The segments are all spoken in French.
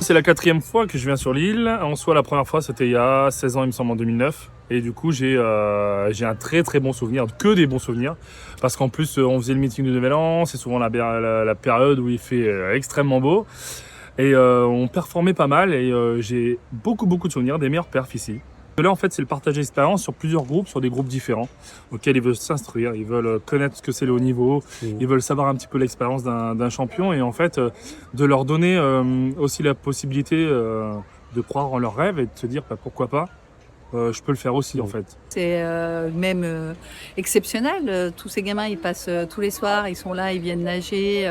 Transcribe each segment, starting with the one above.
c'est la 4e fois que je viens sur l'île. En soi, la première fois, c'était il y a 16 ans, il me semble, en 2009. Et du coup, j'ai un très très bon souvenir, que des bons souvenirs. Parce qu'en plus, on faisait le meeting du Nouvel An, c'est souvent la période où il fait extrêmement beau. Et on performait pas mal et j'ai beaucoup de souvenirs, des meilleurs perfs ici. Là, en fait, c'est le partage d'expérience sur plusieurs groupes, sur des groupes différents, auxquels ils veulent s'instruire, ils veulent connaître ce que c'est le haut niveau, ils veulent savoir un petit peu l'expérience d'un champion et en fait, de leur donner aussi la possibilité de croire en leurs rêves et de se dire bah, pourquoi pas, je peux le faire aussi en fait. C'est même exceptionnel. Tous ces gamins, ils passent tous les soirs, ils sont là, ils viennent nager.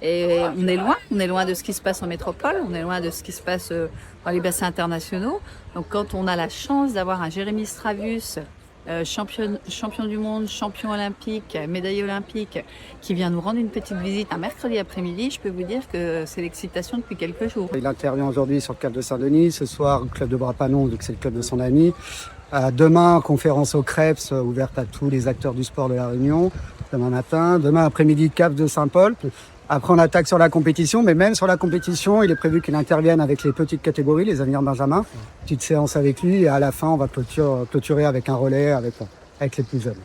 Et on est loin de ce qui se passe en métropole, on est loin de ce qui se passe dans les bassins internationaux. Donc quand on a la chance d'avoir un Jérémy Stravus, champion du monde, champion olympique, médaille olympique, qui vient nous rendre une petite visite un mercredi après-midi, je peux vous dire que c'est l'excitation depuis quelques jours. Il intervient aujourd'hui sur le club de Saint-Denis, ce soir au club de Brapanon, donc c'est le club de son ami. Demain, conférence au Crêpes, ouverte à tous les acteurs du sport de la Réunion, demain matin. Demain après-midi, Cap de Saint-Paul. Après, on attaque sur la compétition, mais même sur la compétition, il est prévu qu'il intervienne avec les petites catégories, les Avenir Benjamin. Petite séance avec lui et à la fin, on va clôturer avec un relais avec les plus jeunes.